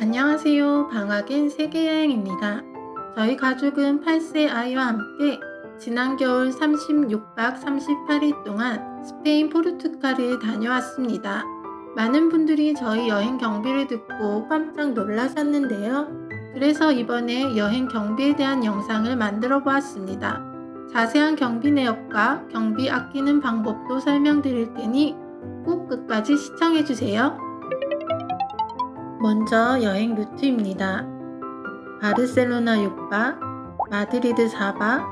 안녕하세요. 방학인 세계여행입니다. 저희 가족은 8세 아이와 함께 지난 겨울 36박 38일 동안 스페인 포르투갈을 다녀왔습니다. 많은 분들이 저희 여행 경비를 듣고 깜짝 놀라셨는데요. 그래서 이번에 여행 경비에 대한 영상을 만들어 보았습니다. 자세한 경비 내역과 경비 아끼는 방법도 설명드릴 테니 꼭 끝까지 시청해 주세요. 먼저 여행 루트입니다. 바르셀로나 6박, 마드리드 4박,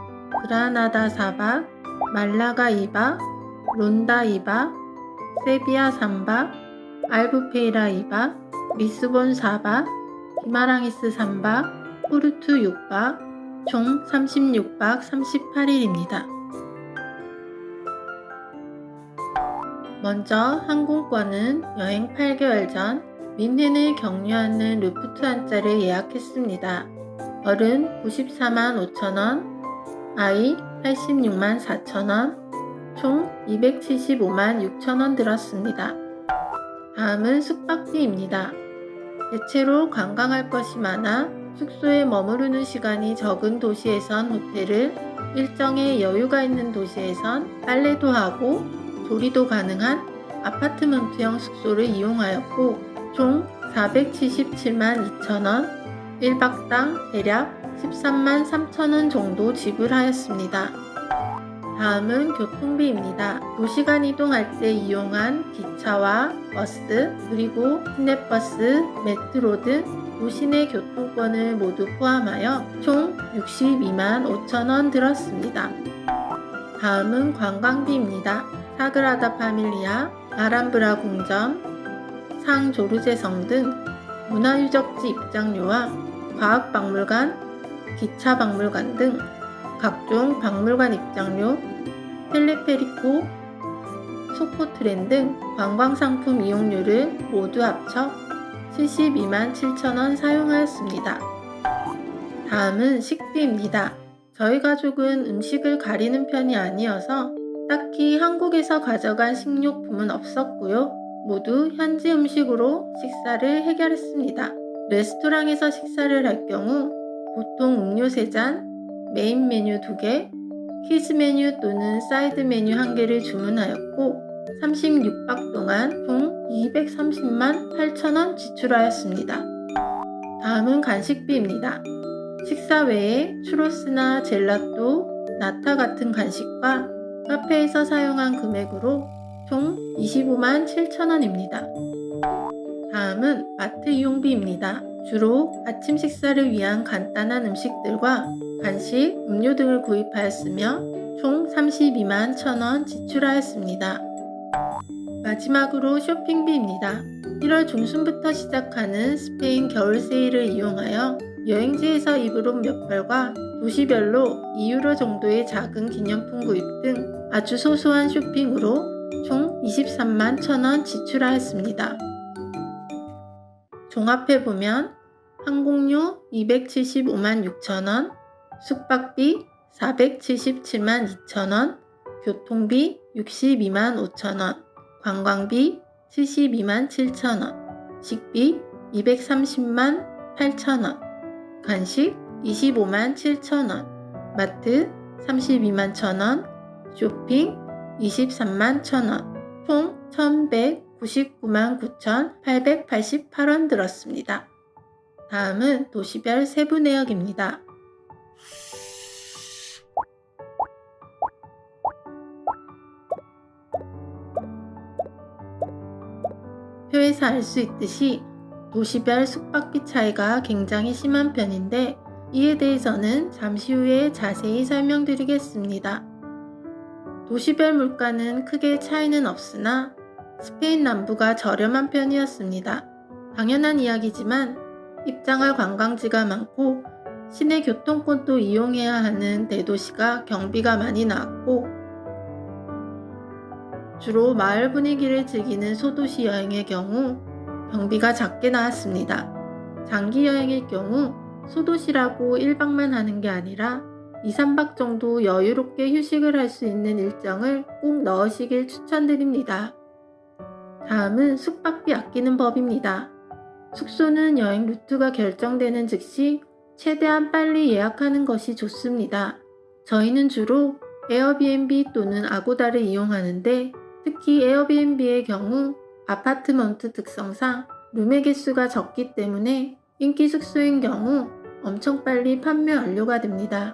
그라나다 4박, 말라가 2박, 론다 2박, 세비야 3박, 알부페이라 2박, 리스본 4박, 기마랑이스 3박, 포르투 6박, 총 36박 38일입니다. 먼저 항공권은 여행 8개월 전 뮌헨을 경유하는 루프트한자를 예약했습니다. 어른 94만 5천원, 아이 86만 4천원, 총 275만 6천원 들었습니다. 다음은 숙박비입니다. 대체로 관광할 것이 많아 숙소에 머무르는 시간이 적은 도시에선 호텔을, 일정의 여유가 있는 도시에선 빨래도 하고 조리도 가능한 아파트먼트형 숙소를 이용하였고 총 477만 2천원, 1박당 대략 13만 3천원 정도 지불하였습니다. 다음은 교통비입니다. 도시간 이동할 때 이용한 기차와 버스, 그리고 시내버스, 메트로 등 도시 내 교통권을 모두 포함하여 총 62만 5천원 들었습니다. 다음은 관광비입니다. 사그라다 파밀리아, 아람브라 궁전, 상 조르제 성 등 문화유적지 입장료와 과학박물관, 기차박물관 등 각종 박물관 입장료, 텔레페리코, 소코트렌 등 관광상품 이용료를 모두 합쳐 72만 7천원 사용하였습니다. 다음은 식비입니다. 저희 가족은 음식을 가리는 편이 아니어서 딱히 한국에서 가져간 식료품은 없었고요. 모두 현지 음식으로 식사를 해결했습니다. 레스토랑에서 식사를 할 경우 보통 음료 3잔, 메인 메뉴 2개, 키즈 메뉴 또는 사이드 메뉴 1개를 주문하였고 36박 동안 총 230만 8천원 지출하였습니다. 다음은 간식비입니다. 식사 외에 추로스나 젤라또, 나타 같은 간식과 카페에서 사용한 금액으로 총 25만 7천원입니다. 다음은 마트 이용비입니다. 주로 아침 식사를 위한 간단한 음식들과 간식, 음료 등을 구입하였으며 총 32만 1천원 지출하였습니다. 마지막으로 쇼핑비입니다. 1월 중순부터 시작하는 스페인 겨울 세일을 이용하여 여행지에서 입을 옷 몇 벌과 도시별로 2유로 정도의 작은 기념품 구입 등 아주 소소한 쇼핑으로 총 23만 1천원 지출하였습니다. 종합해보면 항공료 275만 6천원, 숙박비 477만 2천원, 교통비 62만 5천원, 관광비 72만 7천원, 식비 230만 8천원, 간식 25만 7천원, 마트 32만 1천원, 쇼핑 23만 1천원, 총 1199만 9,888원 들었습니다. 다음은 도시별 세부 내역입니다. 표에서 알 수 있듯이 도시별 숙박비 차이가 굉장히 심한 편인데 이에 대해서는 잠시 후에 자세히 설명드리겠습니다. 도시별 물가는 크게 차이는 없으나 스페인 남부가 저렴한 편이었습니다. 당연한 이야기지만 입장할 관광지가 많고 시내 교통권도 이용해야 하는 대도시가 경비가 많이 나왔고 주로 마을 분위기를 즐기는 소도시 여행의 경우 경비가 작게 나왔습니다. 장기 여행일 경우 소도시라고 1박만 하는 게 아니라 2, 3박 정도 여유롭게 휴식을 할 수 있는 일정을 꼭 넣으시길 추천드립니다. 다음은 숙박비 아끼는 법입니다. 숙소는 여행 루트가 결정되는 즉시 최대한 빨리 예약하는 것이 좋습니다. 저희는 주로 에어비앤비 또는 아고다를 이용하는데 특히 에어비앤비의 경우 아파트먼트 특성상 룸의 개수가 적기 때문에 인기 숙소인 경우 엄청 빨리 판매 완료가 됩니다.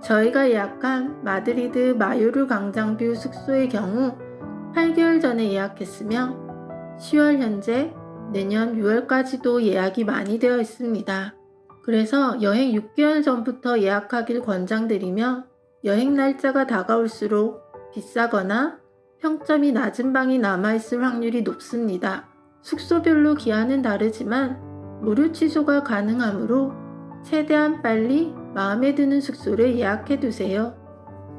저희가 예약한 마드리드 마요르 광장뷰 숙소의 경우 8개월 전에 예약했으며 10월 현재 내년 6월까지도 예약이 많이 되어 있습니다. 그래서 여행 6개월 전부터 예약하길 권장드리며 여행 날짜가 다가올수록 비싸거나 평점이 낮은 방이 남아있을 확률이 높습니다. 숙소별로 기한은 다르지만 무료 취소가 가능하므로 최대한 빨리 마음에 드는 숙소를 예약해 두세요.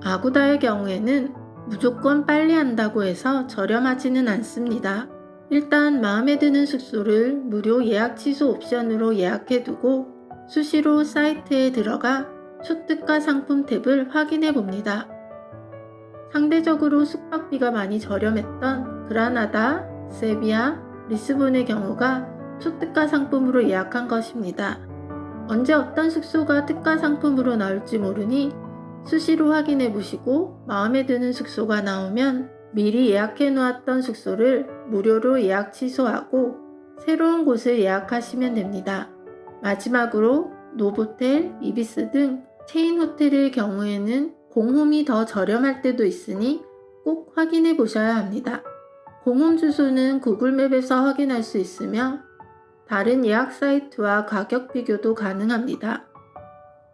아고다의 경우에는 무조건 빨리 한다고 해서 저렴하지는 않습니다. 일단 마음에 드는 숙소를 무료 예약 취소 옵션으로 예약해 두고 수시로 사이트에 들어가 초특가 상품 탭을 확인해 봅니다. 상대적으로 숙박비가 많이 저렴했던 그라나다, 세비야, 리스본의 경우가 초특가 상품으로 예약한 것입니다. 언제 어떤 숙소가 특가 상품으로 나올지 모르니 수시로 확인해 보시고 마음에 드는 숙소가 나오면 미리 예약해 놓았던 숙소를 무료로 예약 취소하고 새로운 곳을 예약하시면 됩니다. 마지막으로 노보텔, 이비스 등 체인 호텔의 경우에는 공홈이 더 저렴할 때도 있으니 꼭 확인해 보셔야 합니다. 공홈 주소는 구글맵에서 확인할 수 있으며 다른 예약 사이트와 가격 비교도 가능합니다.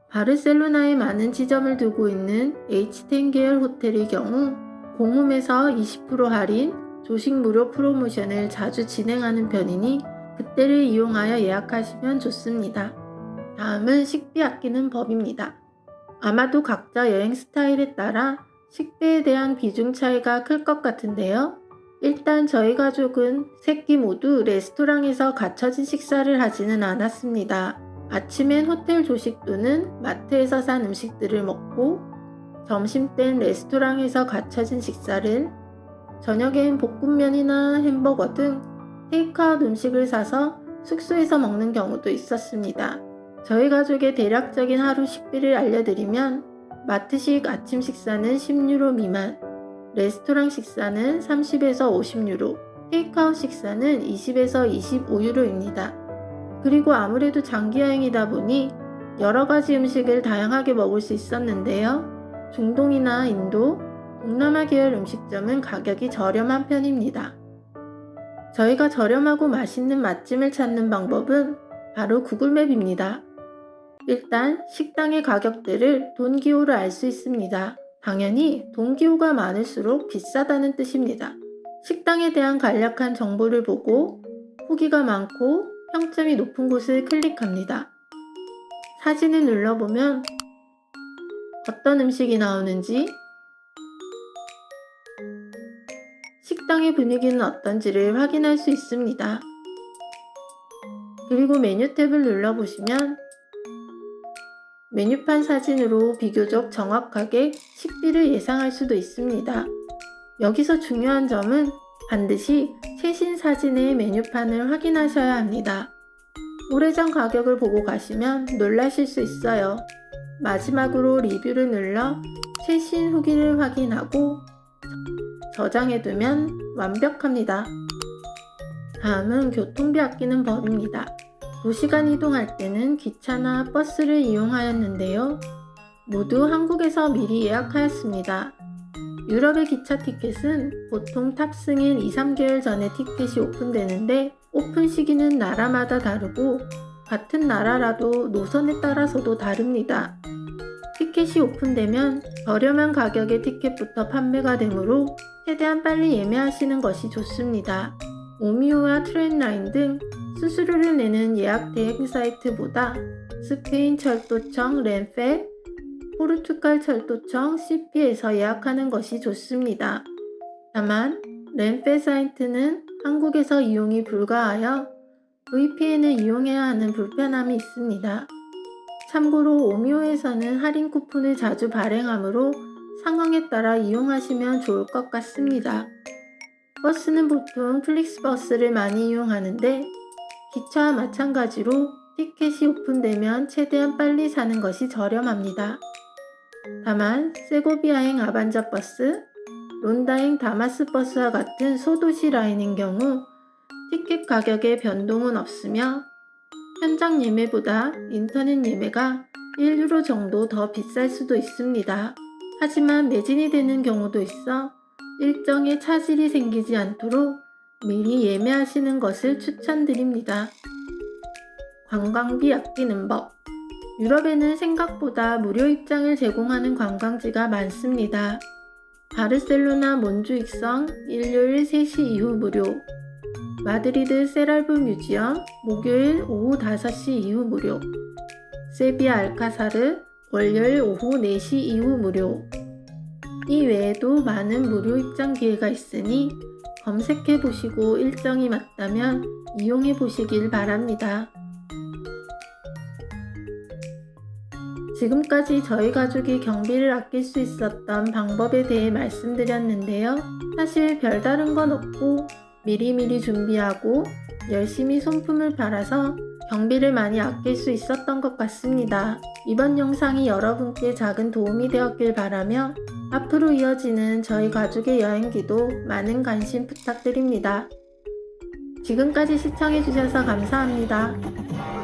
바르셀로나에 많은 지점을 두고 있는 H10 계열 호텔의 경우 공홈에서 20% 할인, 조식 무료 프로모션을 자주 진행하는 편이니 그때를 이용하여 예약하시면 좋습니다. 다음은 식비 아끼는 법입니다. 아마도 각자 여행 스타일에 따라 식비에 대한 비중 차이가 클 것 같은데요. 일단 저희 가족은 세 끼 모두 레스토랑에서 갖춰진 식사를 하지는 않았습니다. 아침엔 호텔 조식 또는 마트에서 산 음식들을 먹고 점심땐 레스토랑에서 갖춰진 식사를, 저녁엔 볶음면이나 햄버거 등 테이크아웃 음식을 사서 숙소에서 먹는 경우도 있었습니다. 저희 가족의 대략적인 하루 식비를 알려드리면 마트식 아침 식사는 10유로 미만, 레스토랑 식사는 30에서 50유로, 테이크아웃 식사는 20에서 25유로입니다. 그리고 아무래도 장기 여행이다 보니 여러 가지 음식을 다양하게 먹을 수 있었는데요. 중동이나 인도, 동남아 계열 음식점은 가격이 저렴한 편입니다. 저희가 저렴하고 맛있는 맛집을 찾는 방법은 바로 구글맵입니다. 일단 식당의 가격대를 돈기호로 알 수 있습니다. 당연히 돈기호가 많을수록 비싸다는 뜻입니다. 식당에 대한 간략한 정보를 보고 후기가 많고 평점이 높은 곳을 클릭합니다. 사진을 눌러보면 어떤 음식이 나오는지, 식당의 분위기는 어떤지를 확인할 수 있습니다. 그리고 메뉴 탭을 눌러보시면 메뉴판 사진으로 비교적 정확하게 식비를 예상할 수도 있습니다. 여기서 중요한 점은 반드시 최신 사진의 메뉴판을 확인하셔야 합니다. 오래전 가격을 보고 가시면 놀라실 수 있어요. 마지막으로 리뷰를 눌러 최신 후기를 확인하고 저장해두면 완벽합니다. 다음은 교통비 아끼는 법입니다. 도시간 이동할 때는 기차나 버스를 이용하였는데요. 모두 한국에서 미리 예약하였습니다. 유럽의 기차 티켓은 보통 탑승일 2-3개월 전에 티켓이 오픈되는데 오픈 시기는 나라마다 다르고 같은 나라라도 노선에 따라서도 다릅니다. 티켓이 오픈되면 저렴한 가격의 티켓부터 판매가 되므로 최대한 빨리 예매하시는 것이 좋습니다. 오미오와 트렌라인 등 수수료를 내는 예약 대행 사이트보다 스페인 철도청 렌페, 포르투갈 철도청 CP에서 예약하는 것이 좋습니다. 다만 렌페 사이트는 한국에서 이용이 불가하여 VPN을 이용해야 하는 불편함이 있습니다. 참고로 오미오에서는 할인 쿠폰을 자주 발행하므로 상황에 따라 이용하시면 좋을 것 같습니다. 버스는 보통 플릭스버스를 많이 이용하는데 기차와 마찬가지로 티켓이 오픈되면 최대한 빨리 사는 것이 저렴합니다. 다만 세고비아행 아반자 버스, 론다행 다마스 버스와 같은 소도시 라인인 경우 티켓 가격에 변동은 없으며 현장 예매보다 인터넷 예매가 1유로 정도 더 비쌀 수도 있습니다. 하지만 매진이 되는 경우도 있어 일정에 차질이 생기지 않도록 미리 예매하시는 것을 추천드립니다. 관광비 아끼는 법. 유럽에는 생각보다 무료 입장을 제공하는 관광지가 많습니다. 바르셀로나 몬주익성 일요일 3시 이후 무료, 마드리드 세랄브 뮤지엄 목요일 오후 5시 이후 무료, 세비야 알카사르 월요일 오후 4시 이후 무료. 이 외에도 많은 무료 입장 기회가 있으니 검색해 보시고 일정이 맞다면 이용해 보시길 바랍니다. 지금까지 저희 가족이 경비를 아낄 수 있었던 방법에 대해 말씀드렸는데요. 사실 별다른 건 없고 미리미리 준비하고 열심히 손품을 팔아서 경비를 많이 아낄 수 있었던 것 같습니다. 이번 영상이 여러분께 작은 도움이 되었길 바라며 앞으로 이어지는 저희 가족의 여행기도 많은 관심 부탁드립니다. 지금까지 시청해주셔서 감사합니다.